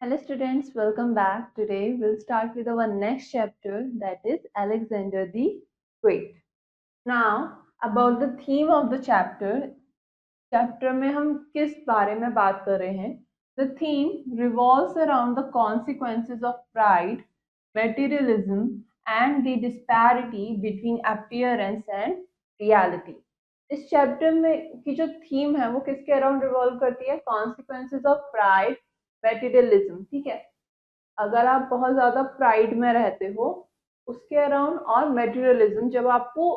Hello students, welcome back. Today we'll start with our next chapter, that is Alexander the Great. Now about the theme of the chapter में हम किस बारे में बात कर रहे हैं? The theme revolves around the consequences of pride, materialism and the disparity between appearance and reality. इस चैप्टर में की जो थीम है वो किसके अराउंड रिवॉल्व करती है? Consequences of pride, materialism. ठीक है, अगर आप बहुत ज्यादा प्राइड में रहते हो उसके अराउंड, और मेटीरियलिज्म जब आपको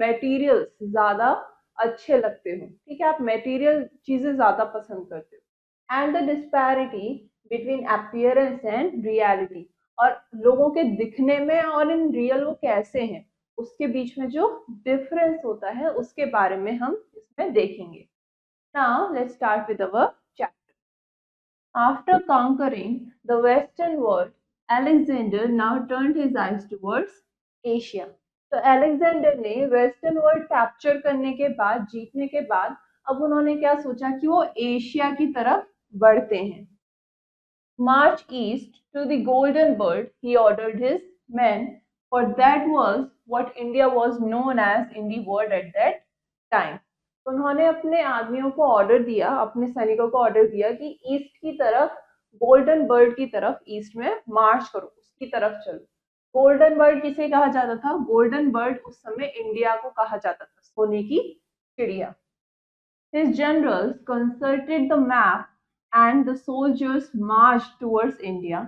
मेटीरियल्स ज्यादा अच्छे लगते हो, ठीक है, आप मेटीरियल चीजें ज्यादा पसंद करते हो. And the disparity between appearance and reality, और लोगों के दिखने में और इन रियल वो कैसे हैं उसके बीच में जो डिफरेंस होता है उसके बारे में हम इसमें देखेंगे. Now let's start with our chapter. After conquering the Western world, Alexander now turned his eyes towards Asia. तो अलेक्जेंडर ने वेस्टर्न वर्ल्ड कैप्चर करने के बाद, जीतने के बाद, अब उन्होंने क्या सोचा कि वो एशिया की तरफ बढ़ते हैं. March east to the Golden Bird, he ordered his men, for that was what India was known as in the world at that time. उन्होंने अपने आदमियों को ऑर्डर दिया, अपने सैनिकों को ऑर्डर दिया कि ईस्ट की तरफ, गोल्डन बर्ड की तरफ ईस्ट में मार्च करो, उसकी तरफ चलो. गोल्डन बर्ड किसे कहा जाता था? गोल्डन बर्ड उस समय इंडिया को कहा जाता था, सोने की चिड़िया. His generals consulted the map and the soldiers marched towards India.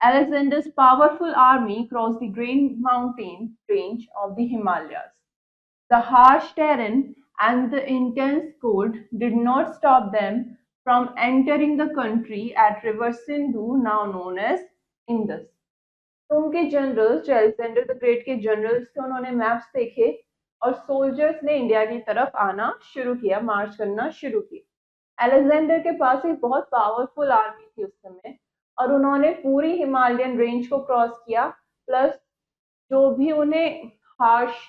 Alexander's powerful army crossed the great mountain range of the Himalayas. The harsh terrain and the intense cold did not stop them from entering the country at River Sindhu, now known as Indus. तो उनके generals, जो Alexander the great के generals थे, उन्होंने maps देखे और soldiers ने India की तरफ आना शुरू किया, मार्च करना शुरू किया. अलेक्जेंडर के पास एक बहुत पावरफुल आर्मी थी उस समय, और उन्होंने पूरी हिमालयन रेंज को क्रॉस किया, प्लस जो भी उन्हें हार्श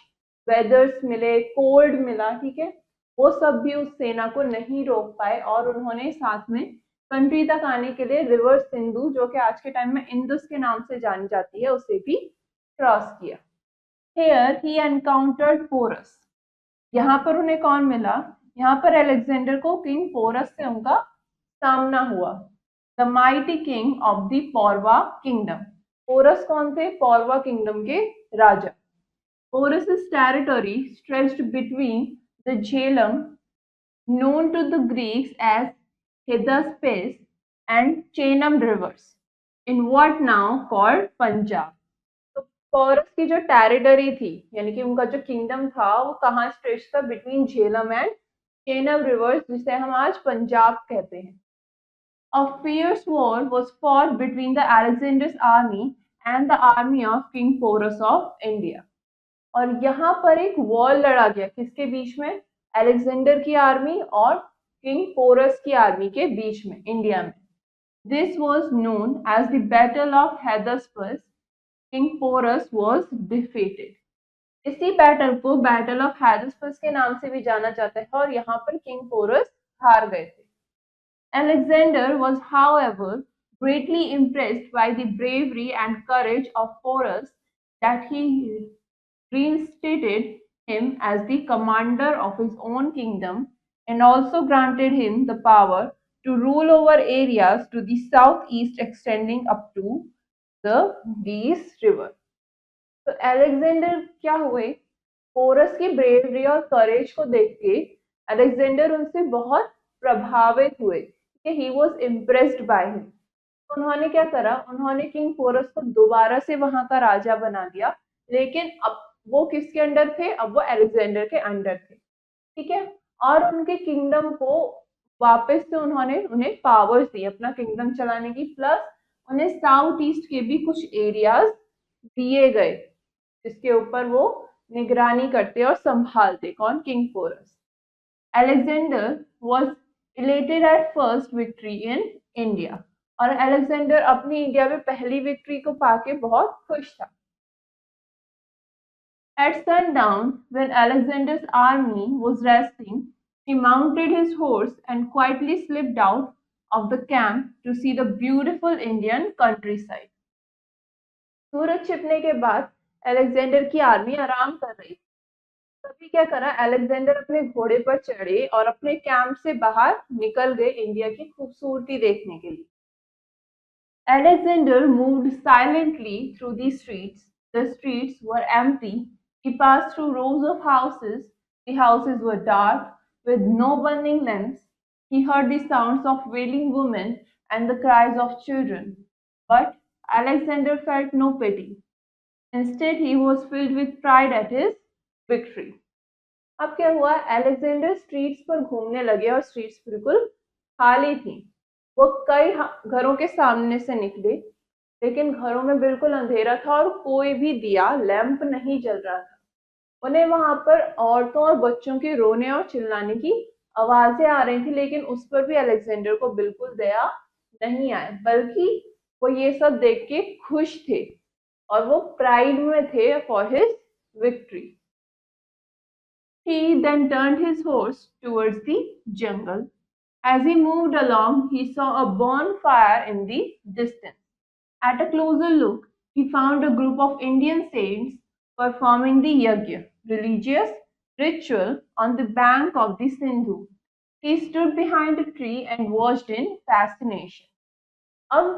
वेदर्स मिले, कोल्ड मिला, ठीक है, वो सब भी उस सेना को नहीं रोक पाए, और उन्होंने साथ में कंट्री तक आने के लिए रिवर सिंधु, जो कि आज के टाइम में इंदुस के नाम से जानी जाती है, उसे भी क्रॉस किया. Here he encountered Porus. यहाँ पर उन्हें कौन मिला? यहाँ पर अलेक्जेंडर को किंग पोरस से उनका सामना हुआ. The mighty king of the Paurava kingdom. Porus कौन थे? पौरवा किंगडम के राजा. Porus's territory stretched between the Jhelum, known to the Greeks as Hydaspes, and Chenam rivers, in what now called Punjab. तो पोरस की जो टेरिटरी थी, यानी कि उनका जो किंगडम था, वो कहाँ स्ट्रेच था? बिटवीन झेलम एंड चेनब रिवर्स, जिसे हम आज पंजाब कहते हैं. A fierce war was fought between the Alexander's army and the army of King Porus of India. और यहाँ पर एक वॉर लड़ा गया, किसके बीच में? अलेक्जेंडर की आर्मी और किंग पोरस की आर्मी के बीच में, इंडिया में. This was known as the battle of Hydaspes. King Porus was defeated. इसी बैटल को बैटल ऑफ हैदस्पस के नाम से भी जाना जाता है, और यहाँ पर किंग पोरस हार गए थे. Alexander was, however, greatly impressed by the bravery and courage of Porus, that he reinstated him as the commander of his own kingdom and also granted him the power to rule over areas to the southeast extending up to the Geese River. तो Alexander क्या हुए? Porous की bravery और करेज को देख के Alexander उनसे बहुत प्रभावित हुए, कि he was impressed by him. उन्होंने क्या करा? उन्होंने किंग पोरस को दोबारा से वहां का राजा बना दिया, लेकिन अब वो किसके अंडर थे? अब वो अलेक्जेंडर के अंडर थे, ठीक है. और उनके किंगडम को वापस से उन्होंने उन्हें पावर्स दी अपना किंगडम चलाने की, प्लस उन्हें साउथ ईस्ट के भी कुछ एरियाज दिए गए, जिसके ऊपर वो निगरानी करते और संभालते. कौन? King Porus. Alexander was elated at first victory in India. और अलेक्जेंडर अपनी इंडिया में पहली विक्ट्री को पाके बहुत खुश था. At sundown, when Alexander's army was resting, he mounted his horse and quietly slipped out of the camp to see the beautiful Indian countryside. सूरज छिपने के बाद अलेक्जेंडर की आर्मी आराम कर रही। तभी क्या करा, अलेक्जेंडर अपने घोड़े पर चढ़े और अपने कैंप से बाहर निकल गए इंडिया की खूबसूरती देखने के लिए। Alexander moved silently through the streets. The streets were empty. He passed through rows of houses. The houses were dark, with no burning lamps. He heard the sounds of wailing women and the cries of children. But Alexander felt no pity. Instead, he was filled with pride at his victory. अब क्या हुआ, Alexander streets पर घूमने लगे और streets बिल्कुल खाली थी। वो कई घरों के सामने से निकले, लेकिन घरों में बिल्कुल अंधेरा था और कोई भी दिया लैंप नहीं जल रहा था। उन्हें वहां पर औरतों और बच्चों के रोने और चिल्लाने की आवाजें आ रही थी, लेकिन उस पर भी अलेक्जेंडर को बिल्कुल दया नहीं आया, बल्कि वो ये सब देख के खुश थे और वो प्राइड में थे for his victory. He then turned his horse towards the jungle. As he moved along, he saw a bonfire in the distance. At a closer look, he found a group of Indian saints performing the yajna, religious ritual, on the bank of the Sindhu. He stood behind a tree and watched in fascination. अब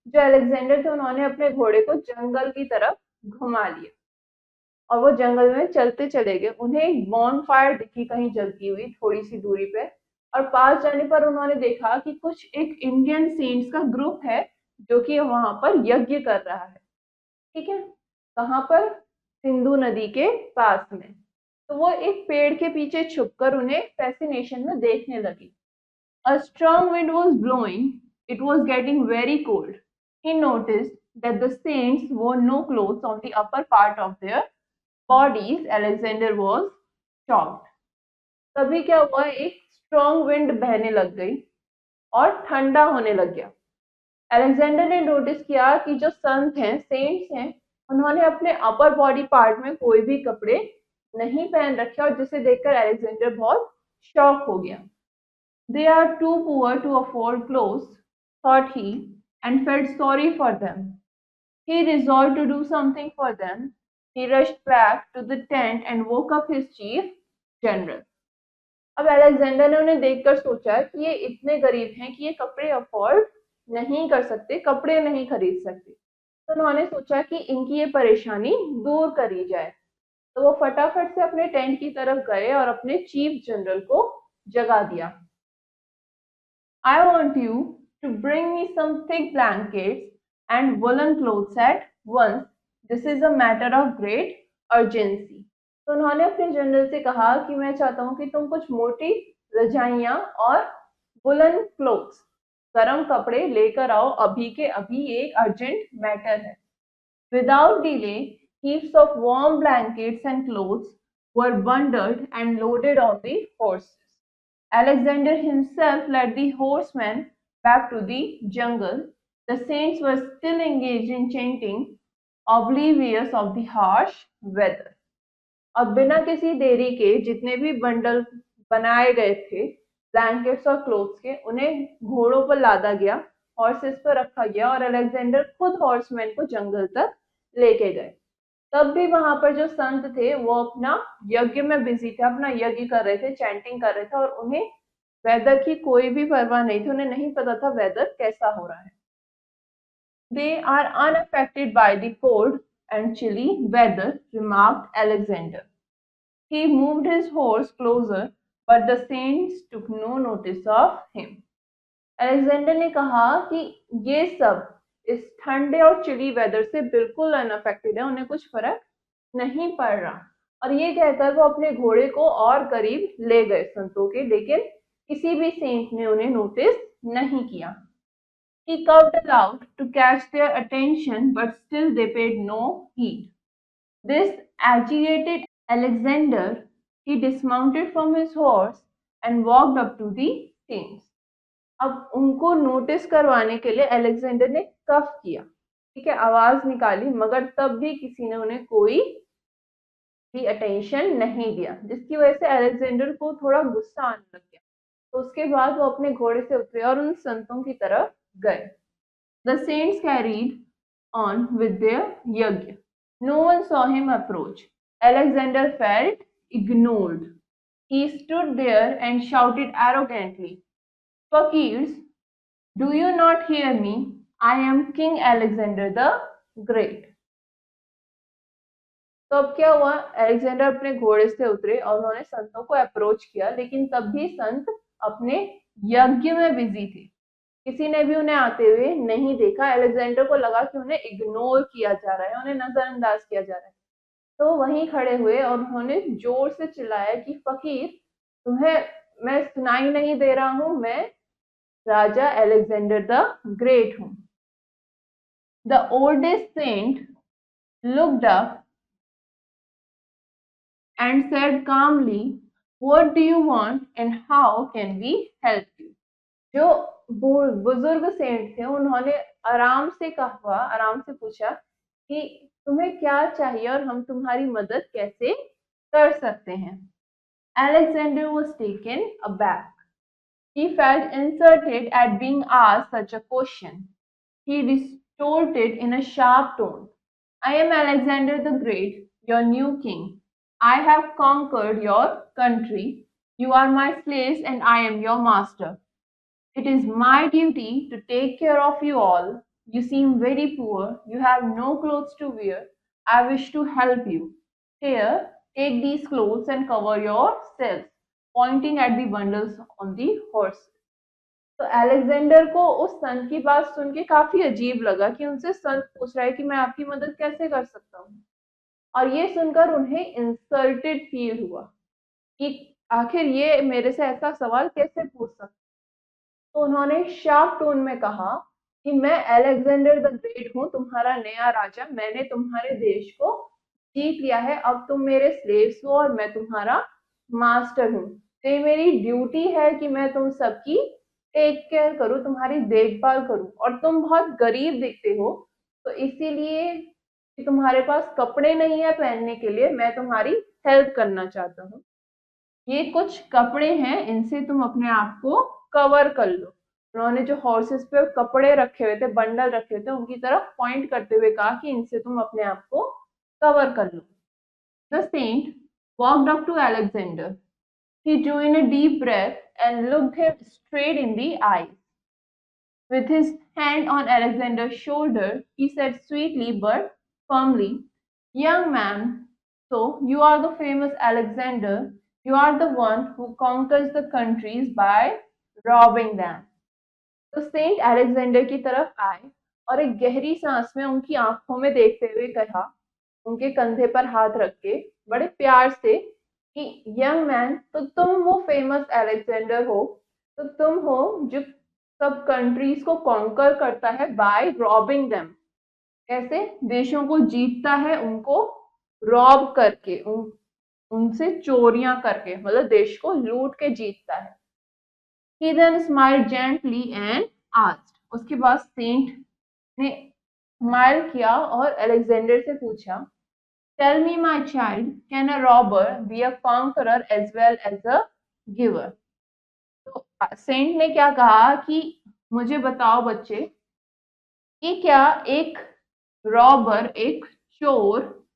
जो Alexander थे, उन्होंने अपने घोड़े को जंगल की तरफ घुमा लिया और वो जंगल में चलते चले गए। उन्हें एक बॉन फायर दिखी कहीं जलती हुई थोड़ी सी दूरी पे, और पास जाने पर उन्होंने देखा कि कुछ एक इंडियन सेंट्स का ग्रुप है जो कि वहां पर यज्ञ कर रहा है। ठीक है, कहाँ पर? सिंधु नदी के पास में। तो वो एक पेड़ के पीछे छुपकर उन्हें फैसिनेशन में देखने लगी। A strong wind was blowing. It was getting very cold. He noticed that the saints wore no clothes on the upper part of their bodies. Alexander was shocked. तभी क्या हुआ, एक स्ट्रॉन्ग विंड बहने लग गई और ठंडा होने लग गया। अलेक्जेंडर ने नोटिस किया कि जो संत हैं, सेंट्स हैं, उन्होंने अपने अपर बॉडी पार्ट में कोई भी कपड़े नहीं पहन रखे, और जिसे देखकर अलेक्जेंडर बहुत शॉक हो गया। They are too poor to afford clothes, thought he, and felt sorry for them. He resolved to do something for them. He rushed back to the tent and woke up his chief general. अब Alexander ने उन्हें देखकर सोचा कि ये इतने गरीब हैं कि ये कपड़े अफोर्ड नहीं कर सकते, कपड़े नहीं खरीद सकते। तो उन्होंने सोचा कि इनकी ये परेशानी दूर करी जाए। तो वो फटाफट से अपने टेंट की तरफ गए और अपने चीफ जनरल को जगा दिया। I want you to bring me some thick blankets and woolen clothes at once. This is a matter of great urgency. तो उन्होंने अपने जनरल से कहा कि मैं चाहता हूँ कि तुम कुछ मोटी रजाइयाँ और वुलन क्लोथ्स, गर्म कपड़े लेकर आओ अभी के अभी, एक अर्जेंट मैटर है। Without delay, heaps of warm blankets and clothes were bundled and loaded on the horses. Alexander himself led the horsemen back to the jungle. The saints were still engaged in chanting, oblivious of the harsh weather. अब बिना किसी देरी के जितने भी bundle बनाए गए थे ब्लैंकेट्स और क्लोथ्स के, उन्हें घोड़ों पर लादा गया, हॉर्सेस पर रखा गया और अलेक्जेंडर खुद हॉर्समैन को जंगल तक लेके गए। तब भी वहां पर जो संत थे वो अपना यज्ञ में बिजी थे, अपना यज्ञ कर रहे थे, चैंटिंग कर रहे थे, और उन्हें वेदर की कोई भी परवाह नहीं थी। उन्हें नहीं पता था वेदर कैसा हो रहा है। They are unaffected by the cold and chilly weather, remarked Alexander. He moved his horse closer, but the saints took no notice of him. Alexander ने कहा कि ये सब इस ठंडे और चिली वेदर से बिल्कुल अनअफेक्टेड है, उन्हें कुछ फर्क नहीं पड़ रहा। और ये कहकर वो अपने घोड़े को और करीब ले गए संतों के, लेकिन किसी भी सेंट ने उन्हें नोटिस नहीं किया। He called aloud to catch their attention, but still they paid no heed. This agitated Alexander. He dismounted from his horse and walked up to the saints. अब उनको नोटिस करवाने के लिए अलेक्जेंडर ने कफ किया, ठीक है, आवाज निकाली, मगर तब भी किसी ने उन्हें कोई भी अटेंशन नहीं दिया, जिसकी वजह से अलेक्जेंडर को थोड़ा गुस्सा आने लग गया। तो उसके बाद वो अपने घोड़े से उतरे और उन संतों की तरफ गए. The saints carried on with their yajna. No one saw him approach. Alexander felt ignored. He stood there and shouted arrogantly, Fakirs, do you not hear me? I am King Alexander the Great. तो अब क्या हुआ, Alexander अपने घोड़े से उतरे और उन्होंने संतों को अप्रोच किया, लेकिन तब भी संत अपने यज्ञ में बिजी थे. किसी ने भी उन्हें आते हुए नहीं देखा. अलेक्जेंडर को लगा कि उन्हें इग्नोर किया जा रहा है, उन्हें नजरअंदाज किया जा रहा है. तो वहीं खड़े हुए और उन्होंने जोर से चिल्लाया कि फकीर, तुम्हें मैं सुनाई नहीं दे रहा हूं, मैं राजा अलेक्जेंडर द ग्रेट हूं. The oldest saint looked up and said calmly, what do you want and how can we help you? जो बुजुर्ग सेंट थे उन्होंने आराम से कहा, आराम से पूछा कि तुम्हें क्या चाहिए और हम तुम्हारी मदद कैसे कर सकते हैं. Alexander was taken aback. He felt insulted at being asked such a question. He retorted in a sharp tone, I am Alexander the Great, your new king. I have conquered your country. You are my slaves and I am your master. It is my duty to take care of you all. You seem very poor. You have no clothes to wear. I wish to help you. Here, take these clothes and cover yourselves, pointing at the bundles on the horse. तो Alexander को उस संत की बात सुन के काफी अजीब लगा कि उनसे संत पूछ रहा है कि मैं आपकी मदद कैसे कर सकता हूँ. और ये सुनकर उन्हें इंसल्टेड फील हुआ कि आखिर ये मेरे से ऐसा सवाल कैसे पूछ सकता. तो उन्होंने शार्प टोन में कहा कि मैं अलेक्जेंडर द ग्रेट हूँ, तुम्हारा नया राजा. मैंने तुम्हारे देश को जीत लिया है. अब तुम मेरे स्लेव्स हो और मैं तुम्हारा मास्टर हूँ. तो ये मेरी ड्यूटी है कि मैं तुम सबकी टेक केयर करूँ, तुम्हारी देखभाल करूँ. और तुम बहुत गरीब दिखते हो, तो इसीलिए कि तुम्हारे पास कपड़े नहीं है पहनने के लिए, मैं तुम्हारी हेल्प करना चाहता हूँ. ये कुछ कपड़े हैं, इनसे तुम अपने आप को कवर कर लो. उन्होंने जो हॉर्सेस पे कपड़े रखे हुए थे, बंडल रखे हुए थे, उनकी तरफ पॉइंट करते हुए कहा कि इनसे तुम अपने आप को कवर कर लो. The saint walked up to Alexander. He drew in a deep breath and looked him straight in the eyes. With his hand on Alexander's shoulder, he said sweetly but firmly, Young man, so you are the famous Alexander. You are the one who conquers the countries by robbing them. तो Saint Alexander की तरफ आए और एक गहरी सांस में उनकी आंखों में देखते हुए कहा, उनके कंधे पर हाथ रख के बड़े प्यार से कि यंग मैन, तो तुम वो फेमस अलेक्जेंडर हो, तो तुम हो जो सब कंट्रीज को कॉन्कर करता है बाय रॉबिंग देम. कैसे देशों को जीतता है, उनको रॉब करके, उनसे चोरियां करके, मतलब देश को लूट के जीतता है. He then smiled gently and asked. उसके बाद सेंट ने स्माइल किया और अलेक्जेंडर से पूछा, Tell me, my child, can a robber be a conqueror as well as a giver? तो सेंट ने क्या कहा कि मुझे बताओ बच्चे कि क्या एक रॉबर, एक चोर,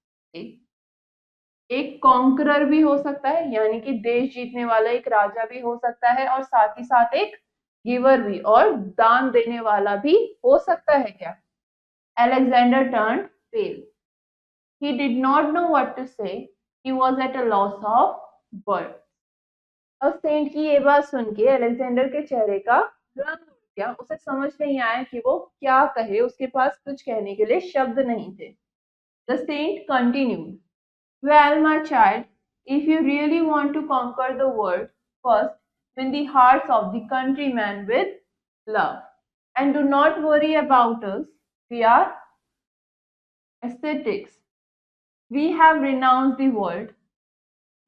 एक कॉन्करर भी हो सकता है, यानी कि देश जीतने वाला एक राजा भी हो सकता है, और साथ ही साथ एक गिवर भी, और दान देने वाला भी हो सकता है क्या? Alexander turned pale. He did not know what to say. He was at a loss of words. अब सेंट की ये बात सुन के अलेक्जेंडर के चेहरे का रंग उड़ गया. उसे समझ नहीं आया कि वो क्या कहे. उसके पास कुछ कहने के लिए शब्द नहीं थे. The saint continued. Well, my child, if you really want to conquer the world, first win the hearts of the countrymen with love. And do not worry about us. We are ascetics. We have renounced the world.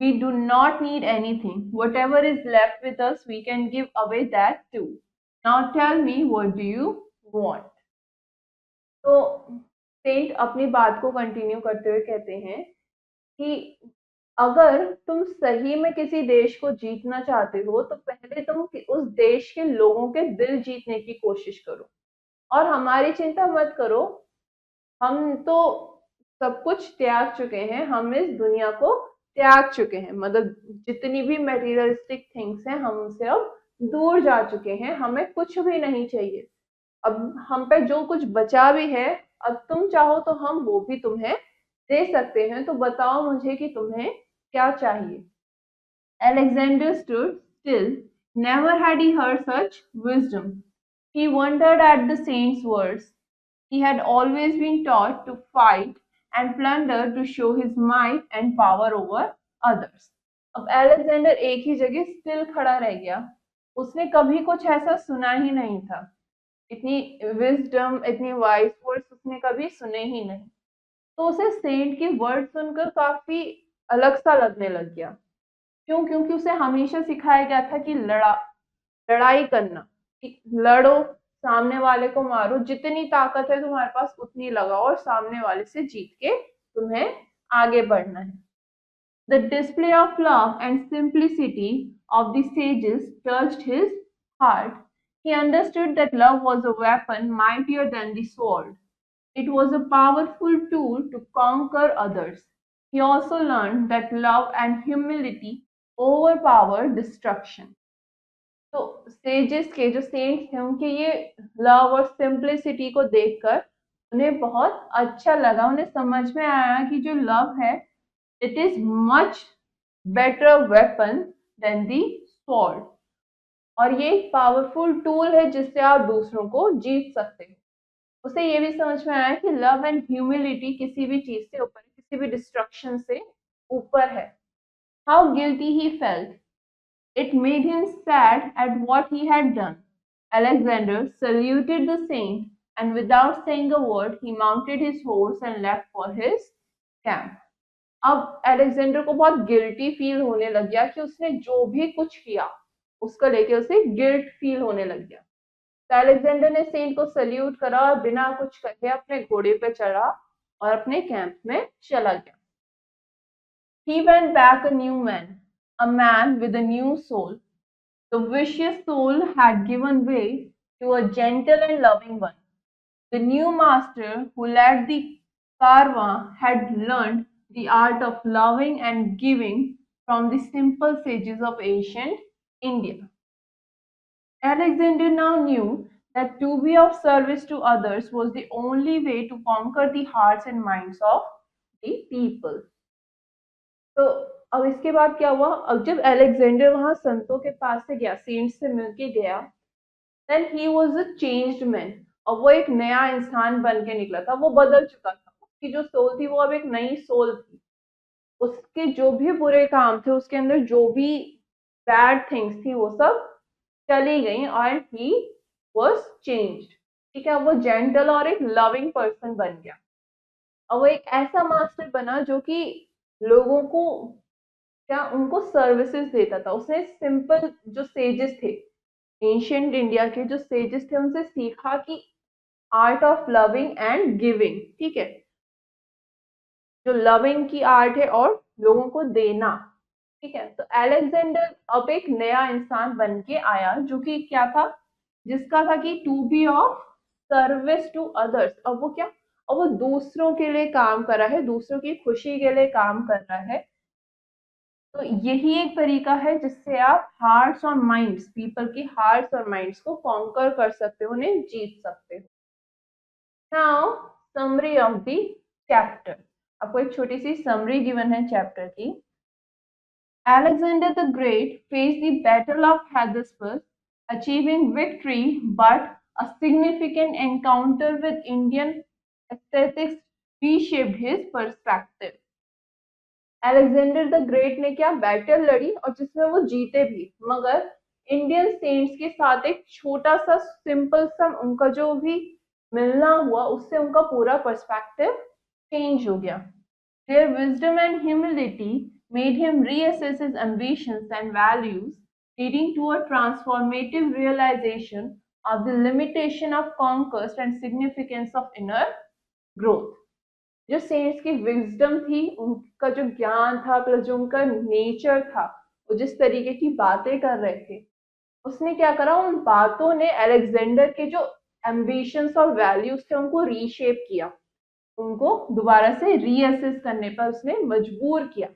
We do not need anything. Whatever is left with us, we can give away that too. Now tell me, what do you want? तो Saint अपनी बात को continue करते हुए कहते हैं कि अगर तुम सही में किसी देश को जीतना चाहते हो तो पहले तुम उस देश के लोगों के दिल जीतने की कोशिश करो। और हमारी चिंता मत करो, हम तो सब कुछ त्याग चुके हैं, हम इस दुनिया को त्याग चुके हैं, मतलब जितनी भी मटेरियलिस्टिक थिंग्स हैं हम उनसे अब दूर जा चुके हैं, हमें कुछ भी नहीं चाहिए। अब हम पे जो कुछ बचा भी है, अब तुम चाहो तो हम वो भी तुम्हें दे सकते हैं, तो बताओ मुझे कि तुम्हें क्या चाहिए। Alexander stood still. Never had he heard such wisdom. He wondered at the saint's words. He had always been taught to fight and plunder to show his might and power over others. अब Alexander एक ही जगह still खड़ा रह गया। उसने कभी कुछ ऐसा सुना ही नहीं था। इतनी विजडम, इतनी वाइज वर्ड्स उसने कभी सुने ही नहीं। तो उसे सेंट की वर्ड सुनकर काफी अलग सा लगने लग गया। क्यों? क्योंकि उसे हमेशा सिखाया गया था कि लड़ाई करना, कि लड़ो, सामने वाले को मारो, जितनी ताकत है तुम्हारे पास उतनी लगाओ और सामने वाले से जीत के तुम्हें आगे बढ़ना है। The display of love and simplicity of the sages touched his heart. He understood that love was a weapon mightier than the sword. It was a powerful tool to conquer others. He also learned that love and humility overpower destruction. तो sages के जो cents थे उनके ये love और simplicity को देखकर उन्हें बहुत अच्छा लगा। उन्हें समझ में आया कि जो लव है, it is much better weapon than the sword, और ये एक पावरफुल टूल है जिससे आप दूसरों को जीत सकते हो। उसे ये भी समझ में आया कि लव एंड ह्यूमिलिटी किसी भी चीज से ऊपर, किसी भी डिस्ट्रक्शन से ऊपर है। How guilty he felt, it made him sad at what he had done. Alexander saluted the saint, and without saying a word, he mounted his horse and left for his camp. अब Alexander को बहुत guilty feel होने लग गया कि उसने जो भी कुछ किया उसको लेके उसे गिल्ट फील होने लग गया। तो अलेक्जेंडर ने सेंट को सल्यूट करा और बिना कुछ कहे अपने घोड़े पे चढ़ा और अपने कैंप में चला गया। He went back a new man, a man with a new soul. The vicious soul had given way to a gentle and loving one. The new master who led the caravan had learned the art of loving and giving from the simple sages of ancient India. Alexander now knew that to be of service to others was the only way to conquer the hearts and minds of the people. तो अब इसके बाद क्या हुआ? अब जब Alexander वहां संतों के पास से गया, सेंट से मिलके गया, then he was a changed man, और वो एक नया इंसान बन के निकला था। वो बदल चुका था, उसकी जो सोल थी वो अब एक नई सोल थी। उसके जो भी बुरे काम थे, उसके अंदर जो भी बैड थिंग्स थी, वो सब चली गई और ही वाज चेंज्ड। ठीक है, वो जेंटल और एक लविंग पर्सन बन गया, और वो एक ऐसा मास्टर बना जो कि लोगों को क्या उनको सर्विसेज देता था। उसने सिंपल जो सेजेस थे, एंशियंट इंडिया के जो सेजेस थे, उनसे सीखा कि art of loving and giving. ठीक है, जो लविंग की आर्ट है और लोगों को देना। ठीक है, तो अलेक्जेंडर अब एक नया इंसान बन के आया जो कि क्या था, जिसका था कि to be of service to others. अब वो क्या, अब वो दूसरों के लिए काम कर रहा है, दूसरों की खुशी के लिए काम कर रहा है। तो यही एक तरीका है जिससे आप हार्ट्स और माइंड्स, पीपल के हार्ट्स और माइंड्स को कॉन्कर कर सकते हो, उन्हें जीत सकते हो। Now summary of the chapter. आपको एक छोटी सी समरी गिवन है चैप्टर की। Alexander the Great faced the Battle of Hellespont, achieving victory, but a significant encounter with Indian aesthetics reshaped his perspective. Alexander the great ने क्या battle लड़ी और जिसमें वो जीते भी, मगर इंडियन सेंट्स के साथ एक छोटा सा सिंपल सा उनका जो भी मिलना हुआ, उससे उनका पूरा पर्सपेक्टिव चेंज हो गया। Their wisdom and humility made him reassess his ambitions and values, leading to a transformative realization of the limitation of conquest and significance of inner growth. जो सेंट्स की विजडम थी, उनका जो ज्ञान था, प्लस जो उनका नेचर था, वो जिस तरीके की बातें कर रहे थे, उसने क्या करा, उन बातों ने अलेक्जेंडर के जो एम्बिशंस और वैल्यूज थे उनको रीशेप किया, उनको दोबारा से रीअसेस करने पर उसने मजबूर किया।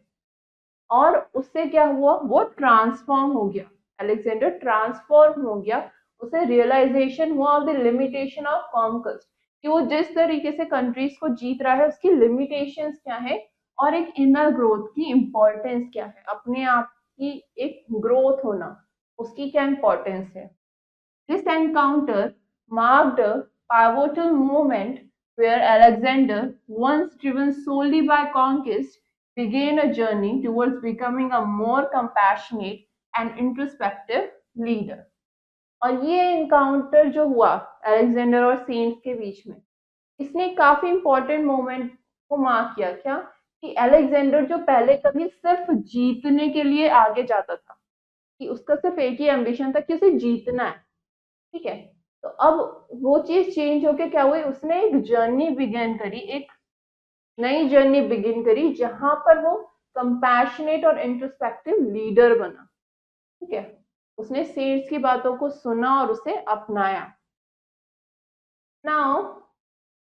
और उससे क्या हुआ, वो ट्रांसफॉर्म हो गया, अलेक्जेंडर ट्रांसफॉर्म हो गया। उसे रियलाइजेशन हुआ of the limitation of conquest, कि वो जिस तरीके से कंट्रीज को जीत रहा है उसकी लिमिटेशंस क्या है, और एक इनर ग्रोथ की इम्पोर्टेंस क्या है, अपने आप की एक ग्रोथ होना, उसकी क्या इम्पोर्टेंस है। This encounter marked a pivotal moment where Alexander, once driven solely by conquest, began a journey towards becoming a more compassionate and introspective leader. और ये एनकाउंटर जो हुआ अलेक्जेंडर और सेंट्स के बीच में, इसने काफी इंपॉर्टेंट मोमेंट को मार्क किया। क्या, कि अलेक्जेंडर जो पहले कभी सिर्फ जीतने के लिए आगे जाता था, कि उसका सिर्फ एक ही एम्बिशन था कि उसे जीतना है, ठीक है, तो अब वो चीज चेंज होके क्या हुई, उसने एक जर्नी बिगिन करी, एक नई जर्नी बिगिन करी, जहां पर वो कंपैशनेट और इंट्रोस्पेक्टिव लीडर बना। ठीक है, उसने सेट्स की बातों को सुना और उसे अपनाया। नाउ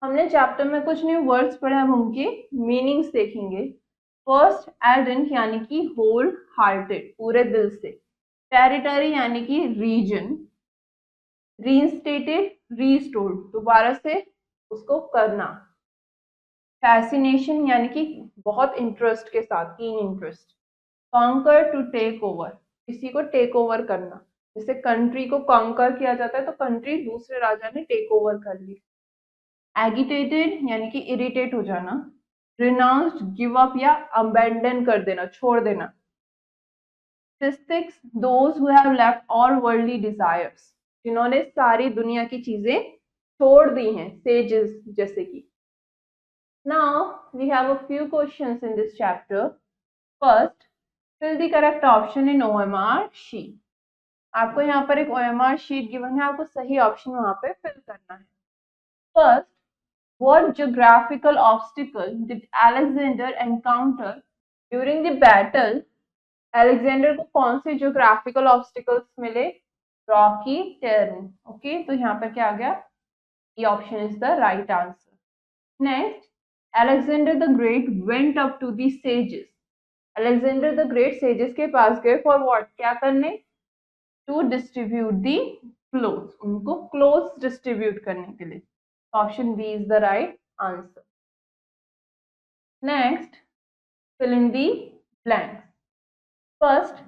हमने चैप्टर में कुछ न्यू वर्ड्स पढ़े, हम उनके मीनिंग्स देखेंगे। फर्स्ट, एल्डेंट यानी कि होल हार्टेड, पूरे दिल से। टेरिटरी यानी कि रीजन। रीइंस्टेटेड, रीस्टोर्ड, दोबारा से उसको करना। फैसिनेशन यानी कि बहुत इंटरेस्ट के साथ, keen interest. Conquer, to take over, किसी को टेक ओवर करना, जैसे कंट्री को कॉन्कर किया जाता है तो कंट्री दूसरे राजा ने टेक ओवर कर ली। एगिटेटेड यानी कि इरिटेट हो जाना। रिनाउंस्ड, गिव अप या अबेंडन कर देना, छोड़ देना। Ascetics, those who have left all worldly desires, जिन्होंने सारी दुनिया की चीजें छोड़ दी हैं, सेजेस जैसे कि। Now we have a few questions in this chapter. First, fill the correct option in OMR sheet. आपको यहाँ पर एक OMR sheet given है, आपको सही ऑप्शन वहां पे फिल करना है। First, what geographical obstacle did Alexander encounter during the battle? Alexander को कौन से geographical obstacles मिले? Rocky terrain. Okay, तो यहाँ पर क्या आ गया? ये option is the right answer. Next, Alexander the Great went up to the sages. Alexander the Great sages के पास गए for what? क्या करने? To distribute the clothes. उनको clothes distribute करने के लिए. Option B is the right answer. Next, fill in the blanks. First,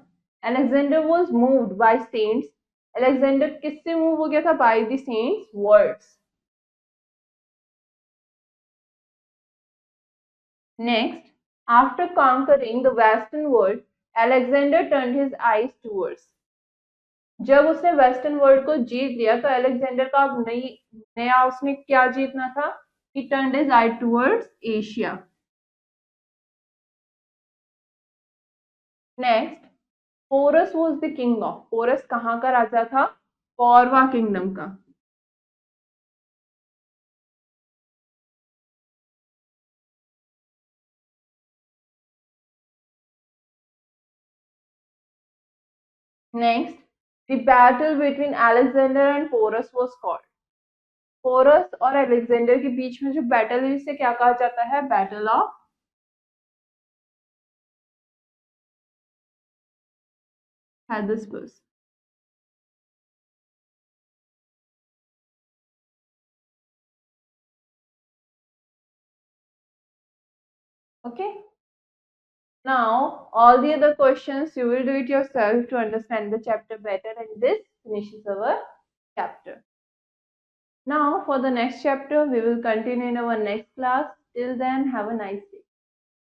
Alexander was moved by saints. Alexander किससे move हो गया था? By the saints' words. Next, after conquering the western world, Alexander turned his eyes towards. जब उसने western world को जीत लिया तो Alexander का अब नया उसने क्या जीतना था? He turned his eye towards Asia. Next, Porus was the king of. Porus कहाँ का राजा था? पौरवा किंगडम का. Next, the battle between Alexander and Porus was called. Porus और अलेक्जेंडर के बीच में जो बैटल है इसे क्या कहा जाता है? Battle of Hydaspes. Okay. Now, all the other questions you will do it yourself to understand the chapter better, and this finishes our chapter. Now, for the next chapter, we will continue in our next class. Till then, have a nice day.